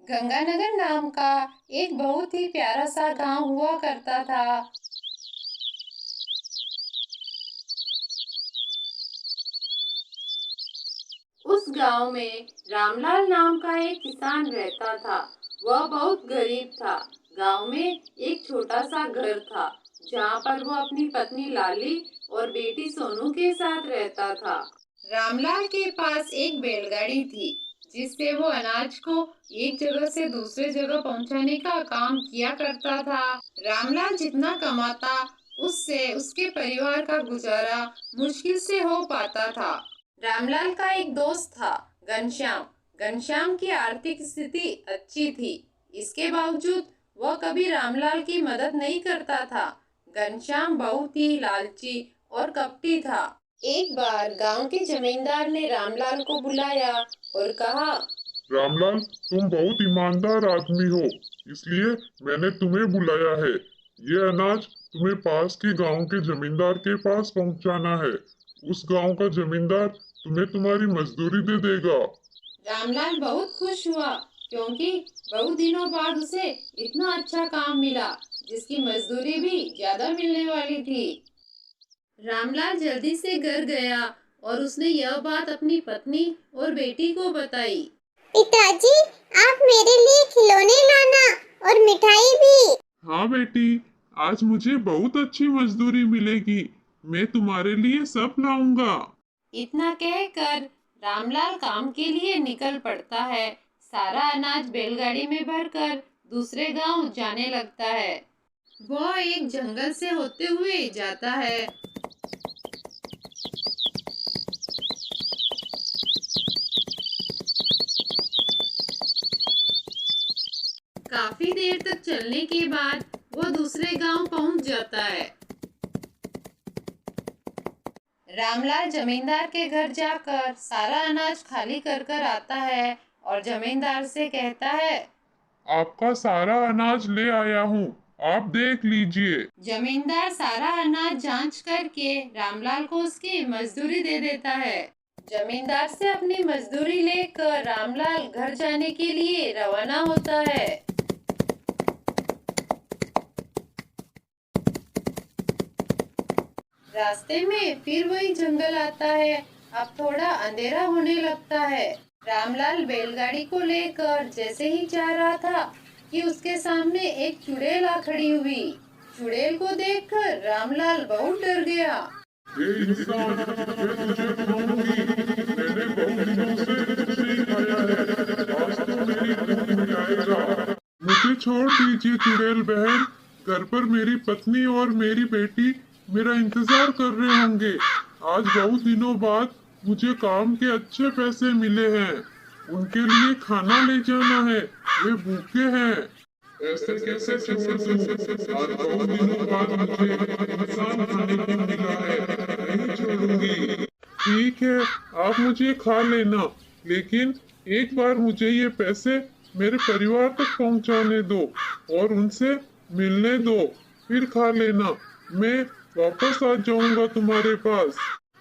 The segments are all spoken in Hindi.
गंगानगर नाम का एक बहुत ही प्यारा सा गांव हुआ करता था। उस गांव में रामलाल नाम का एक किसान रहता था। वह बहुत गरीब था। गांव में एक छोटा सा घर था जहां पर वो अपनी पत्नी लाली और बेटी सोनू के साथ रहता था। रामलाल के पास एक बैलगाड़ी थी जिससे वो अनाज को एक जगह से दूसरे जगह पहुंचाने का काम किया करता था। रामलाल जितना कमाता उससे उसके परिवार का गुजारा मुश्किल से हो पाता था। रामलाल का एक दोस्त था, घनश्याम। घनश्याम की आर्थिक स्थिति अच्छी थी। इसके बावजूद वह कभी रामलाल की मदद नहीं करता था। घनश्याम बहुत ही लालची और कपटी था। एक बार गांव के जमींदार ने रामलाल को बुलाया और कहा, रामलाल, तुम बहुत ईमानदार आदमी हो, इसलिए मैंने तुम्हें बुलाया है। ये अनाज तुम्हें पास के गांव के जमींदार के पास पहुंचाना है। उस गांव का जमींदार तुम्हें तुम्हारी मजदूरी दे देगा। रामलाल बहुत खुश हुआ क्योंकि बहुत दिनों बाद उसे इतना अच्छा काम मिला जिसकी मजदूरी भी ज्यादा मिलने वाली थी। रामलाल जल्दी से घर गया और उसने यह बात अपनी पत्नी और बेटी को बताई। पिताजी, आप मेरे लिए खिलौने लाना और मिठाई भी। हाँ बेटी, आज मुझे बहुत अच्छी मजदूरी मिलेगी। मैं तुम्हारे लिए सब लाऊंगा। इतना कहकर रामलाल काम के लिए निकल पड़ता है। सारा अनाज बैलगाड़ी में भरकर दूसरे गांव जाने लगता है। वह एक जंगल से होते हुए जाता है। काफी देर तक चलने के बाद वह दूसरे गांव पहुंच जाता है। रामलाल जमींदार के घर जाकर सारा अनाज खाली कर कर आता है और जमींदार से कहता है, आपका सारा अनाज ले आया हूँ, आप देख लीजिए। जमींदार सारा अनाज जांच करके रामलाल को उसकी मजदूरी दे देता है। जमींदार से अपनी मजदूरी लेकर रामलाल घर जाने के लिए रवाना होता है। रास्ते में फिर वही जंगल आता है। अब थोड़ा अंधेरा होने लगता है। रामलाल बैलगाड़ी को लेकर जैसे ही जा रहा था कि उसके सामने एक चुड़ैल आ खड़ी हुई। चुड़ैल को देखकर रामलाल बहुत डर गया। ये इंसान, ये तुझे खाऊंगी। मैंने बहुत दिनों से तुझसे ही खाया है। आज तो मेरी भूख मिटाएगा। मुझे छोड़ दीजिए चुड़ैल बहन। घर पर मेरी पत्नी और मेरी बेटी मेरा इंतजार कर रहे होंगे। आज बहुत दिनों बाद मुझे काम के अच्छे पैसे मिले हैं। उनके लिए खाना ले जाना है, वे भूखे हैं। ऐसे कैसे छोड़ दूं? आज बहुत दिनों बाद मुझे इंसान खाने को मिला है, नहीं छोड़ूंगी। ठीक है, आप मुझे खा लेना, लेकिन एक बार मुझे ये पैसे मेरे परिवार तक पहुंचाने दो और उनसे मिलने दो, फिर खा लेना। मैं वापस आ जाऊंगा तुम्हारे पास।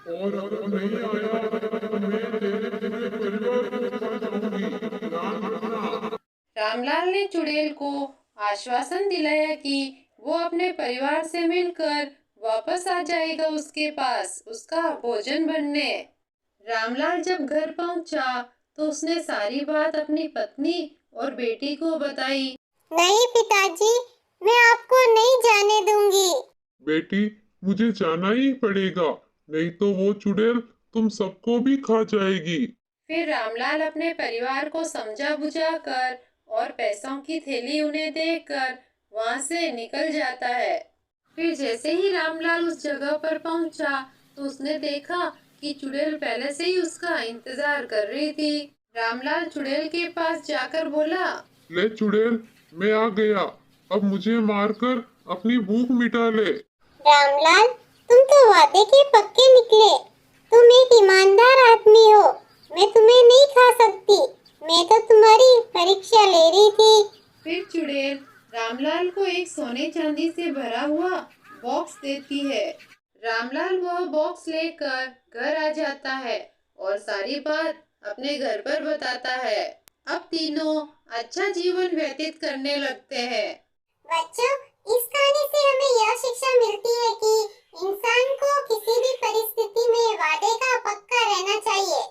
और अगर नहीं आया तो मैं तेरे पूरे परिवार को खा जाऊंगी, ध्यान रखना। रामलाल ने चुड़ैल को आश्वासन दिलाया कि वो अपने परिवार से मिलकर वापस आ जाएगा उसके पास उसका भोजन बनने। रामलाल जब घर पहुंचा तो उसने सारी बात अपनी पत्नी और बेटी को बताई। नहीं पिताजी, मैं आपको नहीं जाने दूंगी। बेटी, मुझे जाना ही पड़ेगा, नहीं तो वो चुड़ैल तुम सबको भी खा जाएगी। फिर रामलाल अपने परिवार को समझा बुझा कर और पैसों की थैली उन्हें देकर वहां से निकल जाता है। फिर जैसे ही रामलाल उस जगह पर पहुंचा तो उसने देखा कि चुड़ैल पहले से ही उसका इंतजार कर रही थी। रामलाल चुड़ैल के पास जाकर बोला, ले चुड़ैल, मैं आ गया। अब मुझे मारकर अपनी भूख मिटा ले। रामलाल, तुम तो वादे के पक्के निकले। तुम एक ईमानदार आदमी हो। मैं तुम्हें नहीं खा सकती। मैं तो तुम्हारी परीक्षा ले रही थी। फिर चुड़ैल रामलाल को एक सोने चांदी से भरा हुआ बॉक्स देती है। रामलाल वह बॉक्स लेकर घर आ जाता है और सारी बात अपने घर पर बताता है। अब तीनों अच्छा जीवन व्यतीत करने लगते हैं। बच्चों, इस कहानी से हमें यह शिक्षा मिलती है कि इंसान को किसी भी परिस्थिति में वादे का पक्का रहना चाहिए।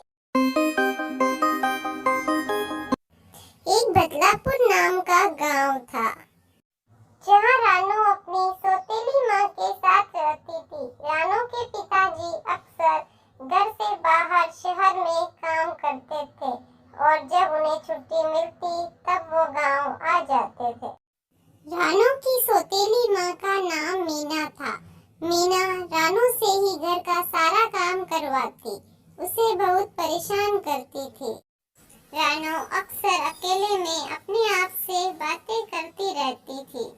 एक बदलापुर नाम का गांव था, जहां रानू अपनी सौतेली मां के साथ रहती थी। रानू के पिताजी अक्सर घर से बाहर शहर में काम करते थे और जब उन्हें छुट्टी मिलती तब वो गांव आ जाते थे। रानू की सौतेली मां का नाम मीना था। मीना रानू से ही घर का सारा काम करवाती, उसे बहुत परेशान करती थी। रानू अक्सर अकेले में अपने आप से बातें करती रहती थी।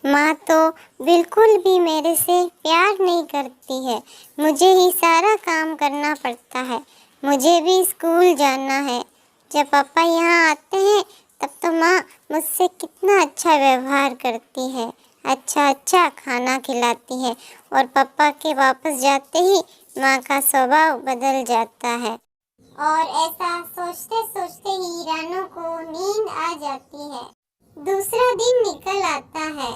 माँ तो बिल्कुल भी मेरे से प्यार नहीं करती है, मुझे ही सारा काम करना पड़ता है, मुझे भी स्कूल जाना है। जब पापा यहाँ आते हैं तब तो माँ मुझसे कितना अच्छा व्यवहार करती है, अच्छा अच्छा खाना खिलाती है और पापा के वापस जाते ही माँ का स्वभाव बदल जाता है। और ऐसा सोचते सोचते ही रानू को नींद आ जाती है। दूसरा दिन निकल आता है।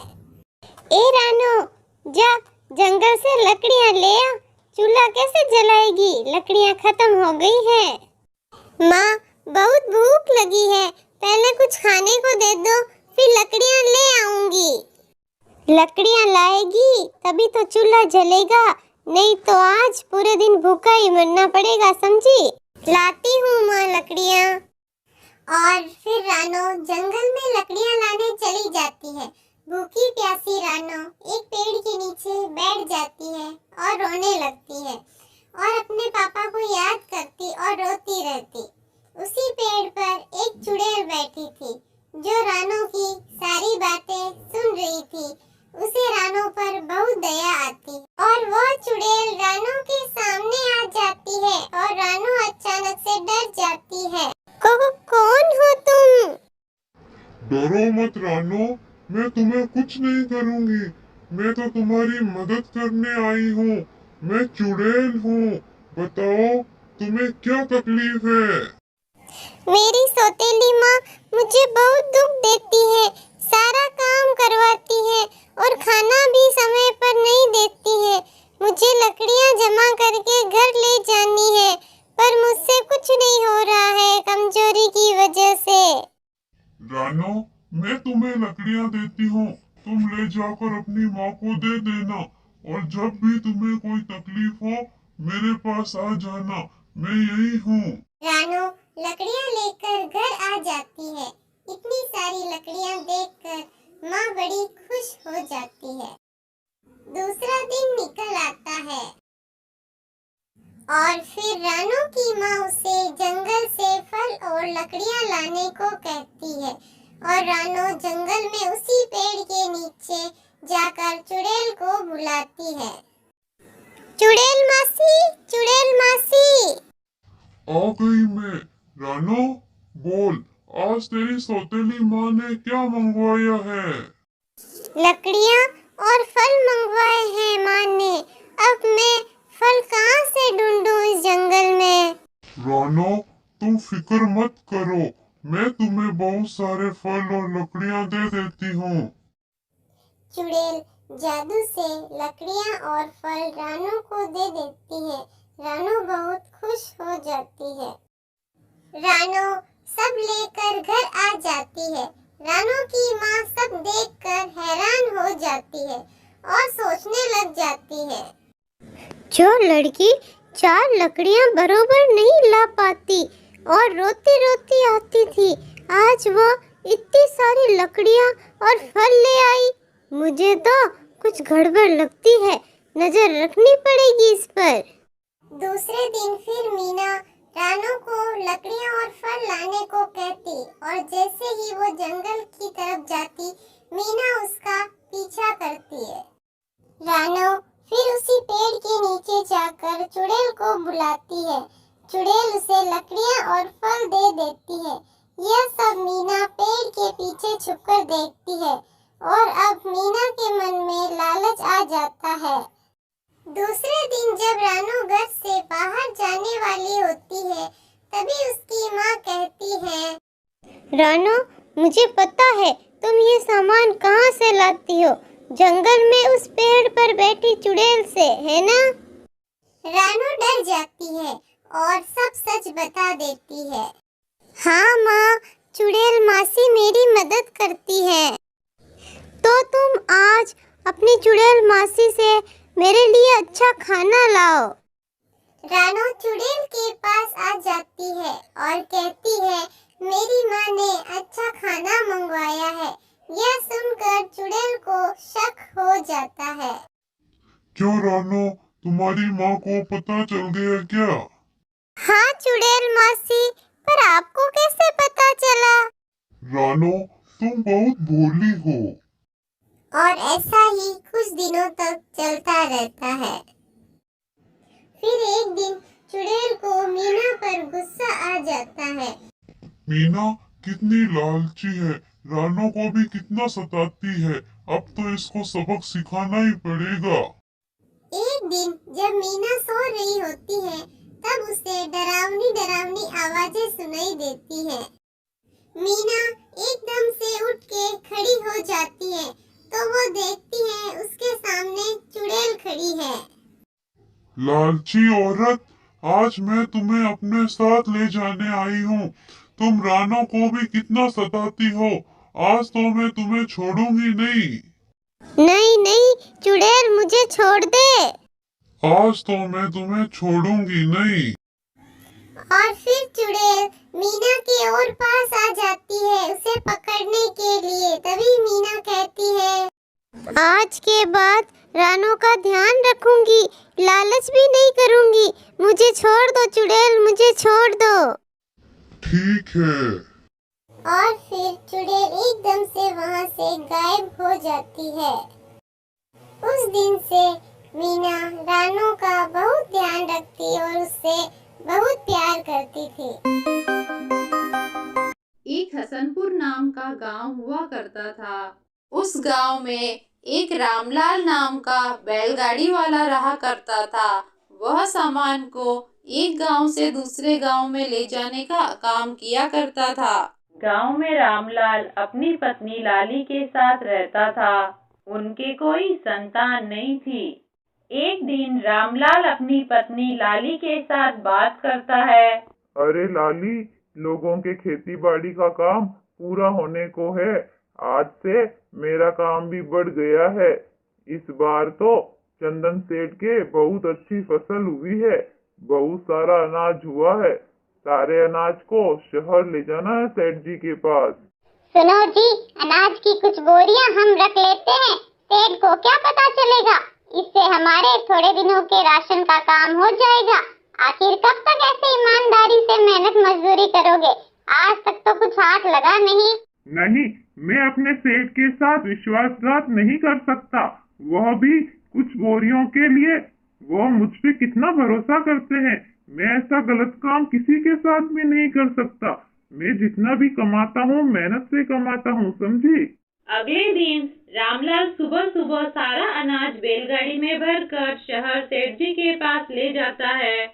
ए रानू, जा जंगल से लकड़ियाँ ले आ, चूल्हा कैसे जलाएगी, लकड़ियाँ खत्म हो गई है। माँ, बहुत भूख लगी है, पहले कुछ खाने को दे दो, फिर लकड़ियाँ ले आऊंगी। लकड़ियाँ लाएगी तभी तो चूल्हा जलेगा, नहीं तो आज पूरे दिन भूखा ही मरना पड़ेगा, समझी। लाती हूँ माँ लकड़ियाँ। और फिर रानू जंगल में लकड़ियाँ लाने चली जाती है। भूखी प्यासी रानू एक पेड़ के नीचे बैठ जाती है और रोने लगती है और अपने पापा को याद करती और रोती रहती। उसी पेड़ पर एक चुड़ैल बैठी थी जो रानू की सारी बातें सुन रही थी। उसे रानू पर बहुत दया आती और वो चुड़ैल रानू के सामने आ जाती है और रानू अचानक से डर जाती है। कौन हो तुम? डरो मत रानो, मैं तुम्हें कुछ नहीं करूंगी, मैं तो तुम्हारी मदद करने आई हूँ। मैं चुड़ैल हूँ, बताओ तुम्हें क्या तकलीफ है। मेरी सौतेली माँ मुझे बहुत दुख देती है, सारा काम करवाती है और खाना भी समय पर नहीं देती है। मुझे लकड़ियाँ जमा करके घर ले जानी है, पर मुझसे कुछ नहीं हो रहा है कमजोरी की वजह से। रानो, मैं तुम्हें लकड़ियाँ देती हूँ, तुम ले जाकर अपनी माँ को दे देना और जब भी तुम्हें कोई तकलीफ हो मेरे पास आ जाना, मैं यही हूँ। रानू लकड़ियाँ लेकर घर आ जाती है। इतनी सारी लकड़ियाँ देखकर माँ बड़ी खुश हो जाती है। दूसरा दिन निकल आता है और फिर रानू की माँ उसे जंगल से फल और लकड़ियाँ लाने को कहती है और रानू जंगल में उसी पेड़ के नीचे जाकर चुड़ैल को बुलाती है। चुड़ैल मासी, चुड़ैल मासी। आ गई मैं। रानो, बोल, आज तेरी सौतेली माँ ने क्या मंगवाया है। लकड़ियाँ और फल मंगवाए हैं माँ ने, अब मैं फल कहाँ से ढूंढूं इस जंगल में। रानो, तुम फिक्र मत करो, मैं तुम्हें बहुत सारे फल और लकड़ियाँ दे देती हूँ। चुड़ैल जादू से लकड़ियाँ और फल रानू को दे देती है। रानू बहुत खुश हो जाती है। रानू सब लेकर घर आ जाती है। रानू की माँ सब देखकर हैरान हो जाती है और सोचने लग जाती है, जो लड़की 4 लकड़ियाँ बरोबर नहीं ला पाती और रोती रोती आती थी, आज वो इतनी सारी लकड़ियाँ और फल ले आई। मुझे तो कुछ गड़बड़ लगती है, नजर रखनी पड़ेगी इस पर। दूसरे दिन फिर मीना रानू को लकड़ियाँ और फल लाने को कहती और जैसे ही वो जंगल की तरफ जाती, मीना उसका पीछा करती है। रानू फिर उसी पेड़ के नीचे जाकर चुड़ैल को बुलाती है। चुड़ैल उसे लकड़ियाँ और फल दे देती है। यह सब मीना पेड़ के पीछे छुपकर देखती है और अब मीना के मन में लालच आ जाता है। दूसरे दिन जब रानू घर से बाहर जाने वाली होती है, तभी उसकी माँ कहती है, रानो, मुझे पता है तुम ये सामान कहाँ से लाती हो, जंगल में उस पेड़ पर बैठी चुड़ैल से, है ना? रानो डर जाती है और सब सच बता देती है। हाँ माँ, चुड़ैल मासी मेरी मदद करती है। तो तुम आज अपनी चुड़ैल मासी से मेरे लिए अच्छा खाना लाओ। रानो चुड़ैल के पास आ जाती है और कहती है, मेरी माँ ने अच्छा खाना मंगवाया है। यह सुनकर चुड़ैल को शक हो जाता है। क्यों रानो, तुम्हारी माँ को पता चल गया क्या? हाँ चुड़ैल मासी, पर आपको कैसे पता चला? रानो, तुम बहुत भोली हो। और ऐसा ही कुछ दिनों तक चलता रहता है। फिर एक दिन चुड़ैल को मीना पर गुस्सा आ जाता है। मीना कितनी लालची है, रानो को भी कितना सताती है। अब तो इसको सबक सिखाना ही पड़ेगा। एक दिन जब मीना सो रही होती है, तब उसे डरावनी डरावनी आवाजें सुनाई देती है। मीना एकदम से उठ के खड़ी हो जाती है, तो वो देखती है उसके सामने चुड़ैल खड़ी है। लालची औरत, आज मैं तुम्हें अपने साथ ले जाने आई हूँ। तुम रानो को भी कितना सताती हो, आज तो मैं तुम्हें छोड़ूंगी नहीं। नहीं नहीं चुड़ैल, मुझे छोड़ दे। आज तो मैं तुम्हें छोड़ूंगी नहीं। और फिर चुड़ैल मीना के और पास आ जाती है उसे पकड़ने के लिए। तभी मीना कहती है, आज के बाद रानो का ध्यान रखूंगी, लालच भी नहीं करूंगी। मुझे छोड़ दो चुड़ैल, मुझे छोड़ दो। ठीक है। और फिर चुड़ैल एकदम से वहाँ से गायब हो जाती है। उस दिन से मीना रानो का बहुत ध्यान रखती और उससे बहुत प्यार करती थी। एक हसनपुर नाम का गांव हुआ करता था। उस गांव में एक रामलाल नाम का बैलगाड़ी वाला रहा करता था। वह सामान को एक गांव से दूसरे गांव में ले जाने का काम किया करता था। गांव में रामलाल अपनी पत्नी लाली के साथ रहता था। उनके कोई संतान नहीं थी। एक दिन रामलाल अपनी पत्नी लाली के साथ बात करता है। अरे लाली, लोगों के खेती बाड़ी का काम पूरा होने को है। आज से मेरा काम भी बढ़ गया है। इस बार तो चंदन सेठ के बहुत अच्छी फसल हुई है, बहुत सारा अनाज हुआ है। सारे अनाज को शहर ले जाना है सेठ जी के पास। सुनो जी, अनाज की कुछ बोरियां हम रख लेते हैं, सेठ को क्या पता चलेगा। इससे हमारे थोड़े दिनों के राशन का काम हो जाएगा। आखिर कब तक ऐसे ईमानदारी से मेहनत मजदूरी करोगे? आज तक तो कुछ हाथ लगा नहीं। नहीं, मैं अपने सेठ के साथ विश्वासघात नहीं कर सकता, वह भी कुछ बोरियों के लिए। वो मुझ पे कितना भरोसा करते हैं। मैं ऐसा गलत काम किसी के साथ भी नहीं कर सकता। मैं जितना भी कमाता हूँ मेहनत से कमाता हूँ, समझी? अगले दिन रामलाल सुबह सुबह सारा अनाज बैलगाड़ी में भरकर शहर सेठ जी के पास ले जाता है।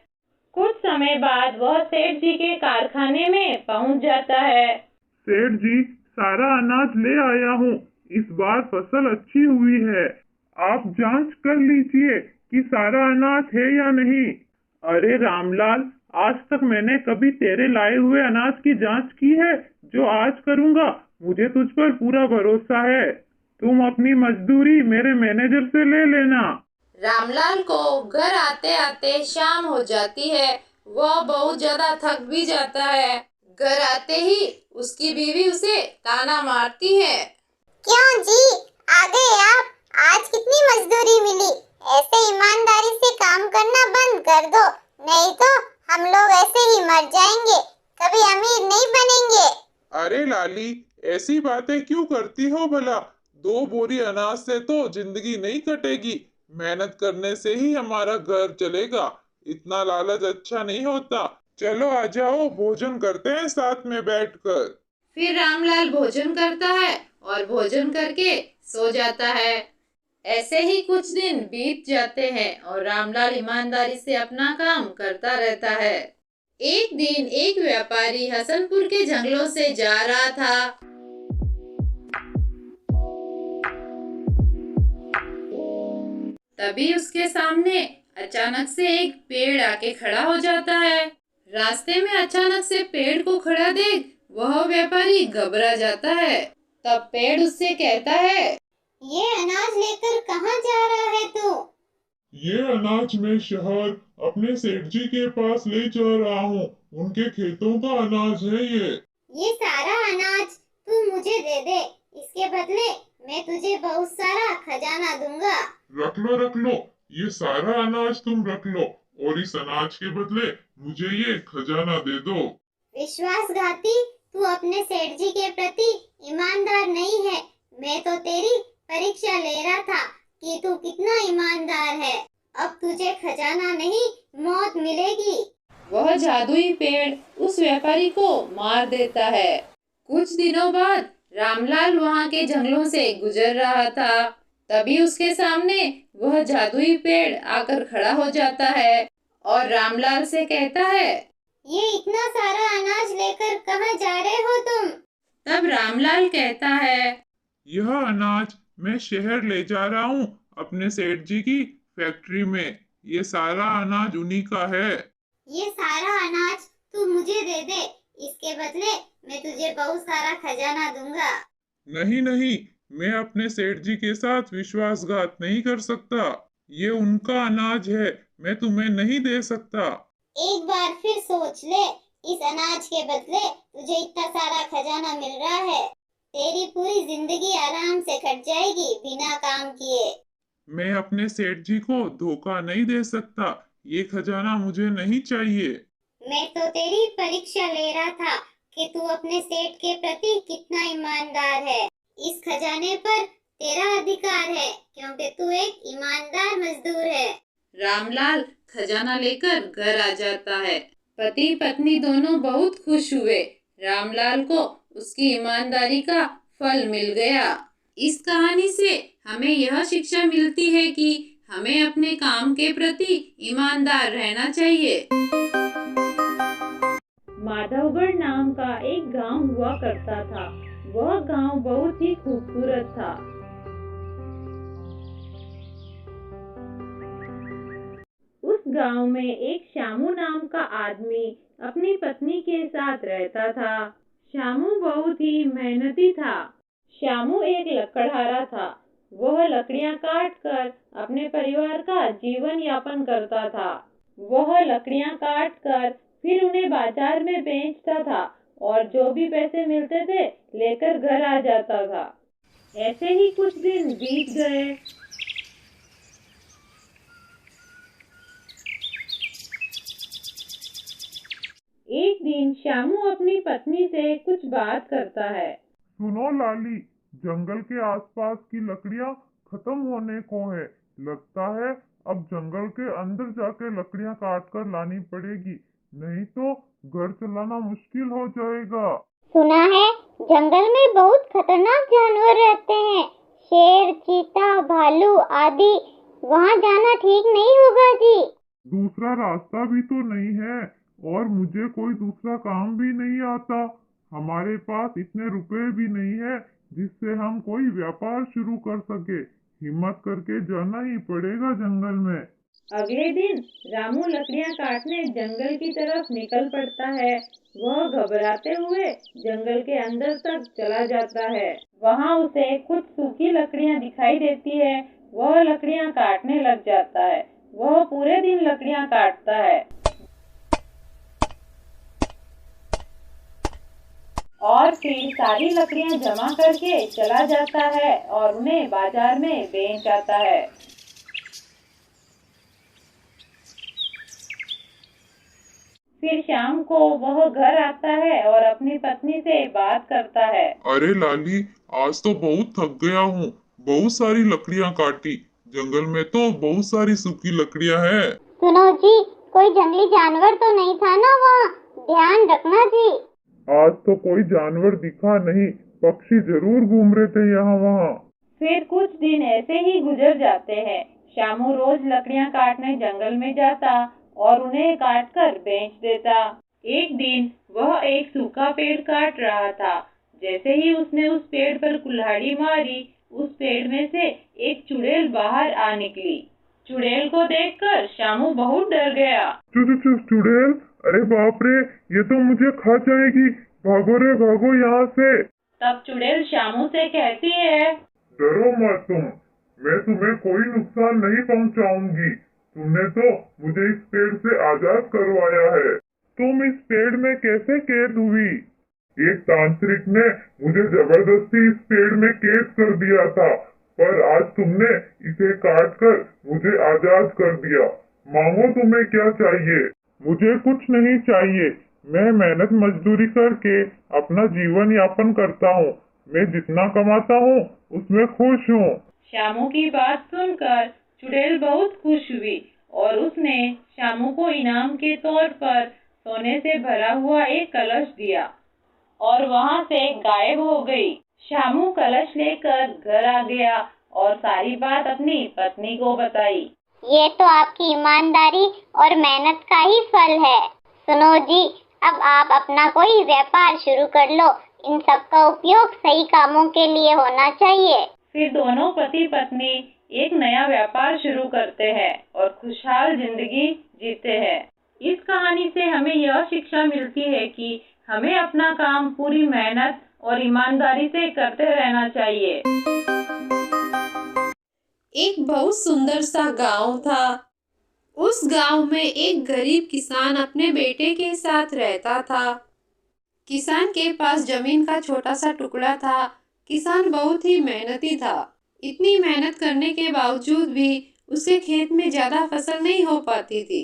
कुछ समय बाद वह सेठ जी के कारखाने में पहुंच जाता है। सेठ जी, सारा अनाज ले आया हूँ। इस बार फसल अच्छी हुई है। आप जांच कर लीजिए कि सारा अनाज है या नहीं। अरे रामलाल, आज तक मैंने कभी तेरे लाए हुए अनाज की जांच की है जो आज करूँगा। मुझे तुझ पर पूरा भरोसा है। तुम अपनी मजदूरी मेरे मैनेजर से ले लेना। रामलाल को घर आते आते शाम हो जाती है। वह बहुत ज्यादा थक भी जाता है। घर आते ही उसकी बीवी उसे ताना मारती है। क्यों जी, आ गए आप? आज कितनी मजदूरी मिली? ऐसे ईमानदारी से काम करना बंद कर दो, नहीं तो हम लोग ऐसे ही मर जाएंगे, कभी अमीर नहीं बनेंगे। अरे लाली, ऐसी बातें क्यों करती हो भला? 2 बोरी अनाज से तो जिंदगी नहीं कटेगी। मेहनत करने से ही हमारा घर चलेगा। इतना लालच अच्छा नहीं होता। चलो आ जाओ, भोजन करते हैं साथ में बैठकर। फिर रामलाल भोजन करता है और भोजन करके सो जाता है। ऐसे ही कुछ दिन बीत जाते हैं और रामलाल ईमानदारी से अपना काम करता रहता है। एक दिन एक व्यापारी हसनपुर के जंगलों से जा रहा था। तभी उसके सामने अचानक से एक पेड़ आके खड़ा हो जाता है। रास्ते में अचानक से पेड़ को खड़ा देख वह व्यापारी घबरा जाता है। तब पेड़ उससे कहता है, ये अनाज लेकर कहाँ जा रहा है तू? ये अनाज मैं शहर अपने सेठ जी के पास ले जा रहा हूँ। उनके खेतों का अनाज है ये। ये सारा अनाज तू मुझे दे दे, इसके बदले मैं तुझे बहुत सारा खजाना दूंगा। रख लो, ये सारा अनाज तुम रख लो और इस अनाज के बदले मुझे ये खजाना दे दो। विश्वासघाती, तू अपने सेठ जी के प्रति ईमानदार नहीं है। मैं तो तेरी परीक्षा ले रहा था कि तू कितना ईमानदार है। अब तुझे खजाना नहीं, मौत मिलेगी। वह जादुई पेड़ उस व्यापारी को मार देता है। कुछ दिनों बाद रामलाल वहाँ के जंगलों से गुजर रहा था। तभी उसके सामने वह जादुई पेड़ आकर खड़ा हो जाता है और रामलाल से कहता है, ये इतना सारा अनाज लेकर कहाँ जा रहे हो तुम? तब रामलाल कहता है, यह अनाज मैं शहर ले जा रहा हूँ अपने सेठ जी की फैक्ट्री में। ये सारा अनाज उन्हीं का है। ये सारा अनाज तू मुझे दे दे, इसके बदले मैं तुझे बहुत सारा खजाना दूंगा। नहीं, मैं अपने सेठ जी के साथ विश्वासघात नहीं कर सकता। ये उनका अनाज है, मैं तुम्हें नहीं दे सकता। एक बार फिर सोच ले, इस अनाज के बदले तुझे इतना सारा खजाना मिल रहा है। तेरी पूरी जिंदगी आराम से कट जाएगी बिना काम किए। मैं अपने सेठ जी को धोखा नहीं दे सकता। ये खजाना मुझे नहीं चाहिए। मैं तो तेरी परीक्षा ले रहा था कि तू अपने सेठ के प्रति कितना ईमानदार है। इस खजाने पर तेरा अधिकार है क्योंकि तू एक ईमानदार मजदूर है। रामलाल खजाना लेकर घर आ जाता है। पति पत्नी दोनों बहुत खुश हुए। रामलाल को उसकी ईमानदारी का फल मिल गया। इस कहानी से हमें यह शिक्षा मिलती है कि हमें अपने काम के प्रति ईमानदार रहना चाहिए। माधवगढ़ नाम का एक गांव हुआ करता था। वह गांव बहुत ही खूबसूरत था। उस गांव में एक श्यामू नाम का आदमी अपनी पत्नी के साथ रहता था। श्यामू बहुत ही मेहनती था। श्यामू एक लकड़हारा था। वह लकड़ियां काट कर अपने परिवार का जीवन यापन करता था। वह लकड़ियां काट कर फिर उन्हें बाजार में बेचता था और जो भी पैसे मिलते थे लेकर घर आ जाता था। ऐसे ही कुछ दिन बीत गए। एक दिन श्यामू अपनी पत्नी से कुछ बात करता है। सुनो लाली, जंगल के आसपास की लकड़ियाँ खत्म होने को है। लगता है अब जंगल के अंदर जाके लकड़ियाँ काट कर लानी पड़ेगी, नहीं तो घर चलाना मुश्किल हो जाएगा। सुना है जंगल में बहुत खतरनाक जानवर रहते हैं, शेर, चीता, भालू आदि। वहाँ जाना ठीक नहीं होगा जी। दूसरा रास्ता भी तो नहीं है और मुझे कोई दूसरा काम भी नहीं आता। हमारे पास इतने रुपए भी नहीं है जिससे हम कोई व्यापार शुरू कर सके। हिम्मत करके जाना ही पड़ेगा जंगल में। अगले दिन रामू लकड़ियां काटने जंगल की तरफ निकल पड़ता है। वह घबराते हुए जंगल के अंदर तक चला जाता है। वहाँ उसे कुछ सूखी लकड़ियां दिखाई देती है। वह लकड़ियां काटने लग जाता है। वह पूरे दिन लकड़ियां काटता है और फिर सारी लकड़ियां जमा करके चला जाता है और उन्हें बाजार में बेच आता है। फिर शाम को वह घर आता है और अपनी पत्नी से बात करता है। अरे लाली, आज तो बहुत थक गया हूँ। बहुत सारी लकड़ियाँ काटी। जंगल में तो बहुत सारी सूखी लकड़ियाँ हैं। सुनो जी, कोई जंगली जानवर तो नहीं था ना वहाँ? ध्यान रखना जी। आज तो कोई जानवर दिखा नहीं, पक्षी जरूर घूम रहे थे यहाँ वहाँ। फिर कुछ दिन ऐसे ही गुजर जाते हैं। शामू रोज लकड़ियां काटने जंगल में जाता और उन्हें काट कर बेच देता। एक दिन वह एक सूखा पेड़ काट रहा था। जैसे ही उसने उस पेड़ पर कुल्हाड़ी मारी, उस पेड़ में से एक चुड़ैल बाहर आ निकली। चुड़ैल को देखकर शामू बहुत डर गया। चुड़ैल, अरे बाप रे, ये तो मुझे खा जाएगी, भागो रे भागो यहाँ से। तब चुड़ैल शामू से कहती है, डरो मत तुम, मैं तुम्हें कोई नुकसान नहीं पहुँचाऊंगी। तुमने तो मुझे इस पेड़ से आजाद करवाया है। तुम इस पेड़ में कैसे कैद हुई? एक तांत्रिक ने मुझे जबरदस्ती इस पेड़ में कैद कर दिया था, पर आज तुमने इसे काट कर मुझे आजाद कर दिया। मांगो, तुम्हें क्या चाहिए? मुझे कुछ नहीं चाहिए। मैं मेहनत मजदूरी करके अपना जीवन यापन करता हूँ। मैं जितना कमाता हूँ उसमें खुश हूँ। शामू की बात सुनकर चुड़ैल बहुत खुश हुई और उसने शामू को इनाम के तौर पर सोने से भरा हुआ एक कलश दिया और वहाँ से गायब हो गई। शामू कलश लेकर घर आ गया और सारी बात अपनी पत्नी को बताई। ये तो आपकी ईमानदारी और मेहनत का ही फल है। सुनो जी, अब आप अपना कोई व्यापार शुरू कर लो। इन सब का उपयोग सही कामों के लिए होना चाहिए। फिर दोनों पति पत्नी एक नया व्यापार शुरू करते हैं और खुशहाल जिंदगी जीते हैं। इस कहानी से हमें यह शिक्षा मिलती है कि हमें अपना काम पूरी मेहनत और ईमानदारी से करते रहना चाहिए। एक बहुत सुंदर सा गांव था। उस गांव में एक गरीब किसान अपने बेटे के साथ रहता था। किसान के पास जमीन का छोटा सा टुकड़ा था। किसान बहुत ही मेहनती था। इतनी मेहनत करने के बावजूद भी उसके खेत में ज्यादा फसल नहीं हो पाती थी।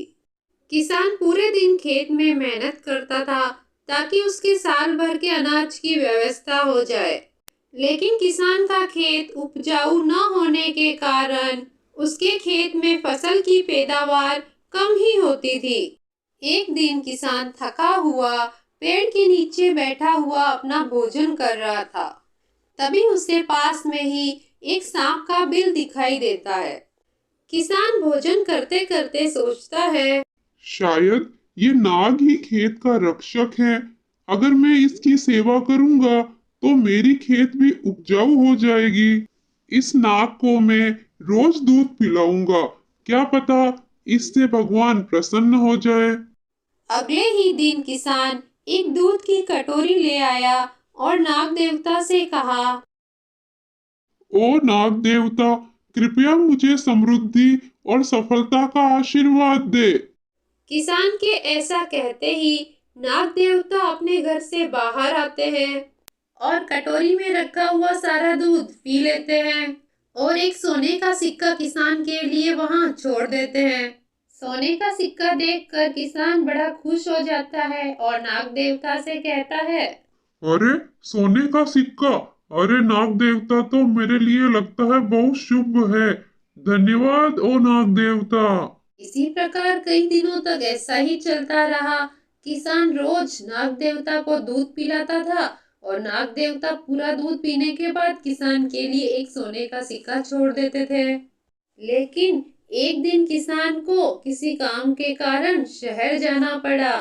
किसान पूरे दिन खेत में मेहनत करता था ताकि उसके साल भर के अनाज की व्यवस्था हो जाए। लेकिन किसान का खेत उपजाऊ न होने के कारण उसके खेत में फसल की पैदावार कम ही होती थी। एक दिन किसान थका हुआ पेड़ के नीचे बैठा हुआ अपना भोजन कर रहा था। तभी उसके पास में ही एक सांप का बिल दिखाई देता है। किसान भोजन करते करते सोचता है, शायद ये नाग ही खेत का रक्षक है। अगर मैं इसकी सेवा करूंगा तो मेरी खेत भी उपजाऊ हो जाएगी। इस नाग को मैं रोज दूध पिलाऊंगा। क्या पता इससे भगवान प्रसन्न हो जाए। अगले ही दिन किसान एक दूध की कटोरी ले आया और नाग देवता से कहा, ओ नाग देवता, कृपया मुझे समृद्धि और सफलता का आशीर्वाद दे। किसान के ऐसा कहते ही नाग देवता अपने घर से बाहर आते हैं और कटोरी में रखा हुआ सारा दूध पी लेते हैं और एक सोने का सिक्का किसान के लिए वहां छोड़ देते हैं। सोने का सिक्का देखकर किसान बड़ा खुश हो जाता है और नाग देवता से कहता है, अरे सोने का सिक्का, अरे नाग देवता, तो मेरे लिए लगता है बहुत शुभ है। धन्यवाद ओ नाग देवता। इसी प्रकार कई दिनों तक ऐसा ही चलता रहा। किसान रोज नाग देवता को दूध पिलाता था और नाग देवता पूरा दूध पीने के बाद किसान के लिए एक सोने का सिक्का छोड़ देते थे। लेकिन एक दिन किसान को किसी काम के कारण शहर जाना पड़ा।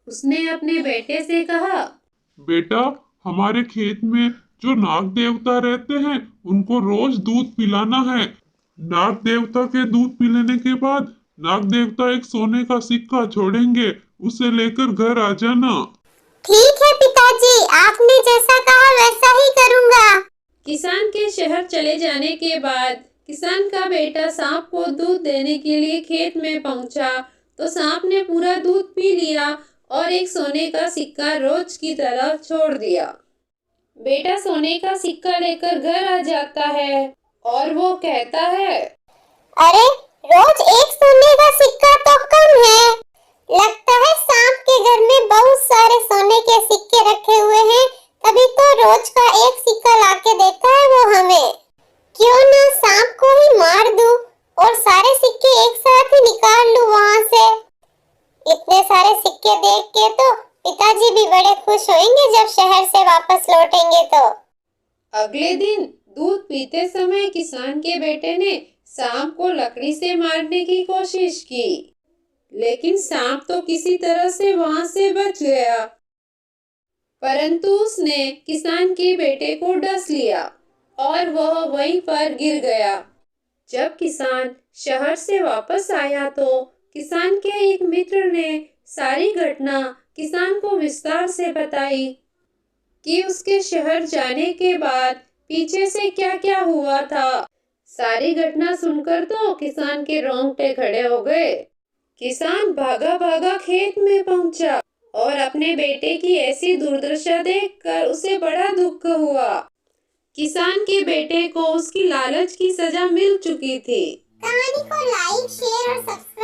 उसने अपने बेटे से कहा, बेटा, हमारे खेत में जो नाग देवता रहते हैं उनको रोज दूध पिलाना है। नाग देवता के दूध पिलाने के बाद नाग देवता एक सोने का सिक्का छोड़ेंगे, उसे लेकर घर आ जाना। ठीक है पिताजी, आपने जैसा कहा वैसा ही करूँगा। किसान के शहर चले जाने के बाद किसान का बेटा सांप को दूध देने के लिए खेत में पहुंचा तो सांप ने पूरा दूध पी लिया और एक सोने का सिक्का रोज की तरह छोड़ दिया। बेटा सोने का सिक्का लेकर घर आ जाता है और वो कहता है, अरे रोज एक सोने का सिक्का तो कम है। लगता है सांप के घर में बहुत सारे सोने के सिक्के रखे हुए हैं, तभी तो रोज का एक सिक्का लाके देता है वो हमें। क्यों ना सांप को ही मार दूं और सारे सिक्के एक साथ ही निकाल लूं वहां से। इतने सारे सिक्के देख के तो पिताजी भी बड़े खुश होंगे जब शहर से वापस लौटेंगे तो। अगले दिन दूध पीते समय किसान के बेटे ने सांप को लकड़ी से मारने की कोशिश की, लेकिन सांप तो किसी तरह से वहां से बच गया, परंतु उसने किसान के बेटे को डस लिया और वह वहीं पर गिर गया। जब किसान शहर से वापस आया तो किसान के एक मित्र ने सारी घटना किसान को विस्तार से बताई कि उसके शहर जाने के बाद पीछे से क्या क्या हुआ था। सारी घटना सुनकर तो किसान के रोंगटे खड़े हो गए। किसान भागा भागा खेत में पहुंचा और अपने बेटे की ऐसी दुर्दशा देखकर उसे बड़ा दुख हुआ। किसान के बेटे को उसकी लालच की सजा मिल चुकी थी। कहानी को लाइक, शेयर और सब्सक्राइब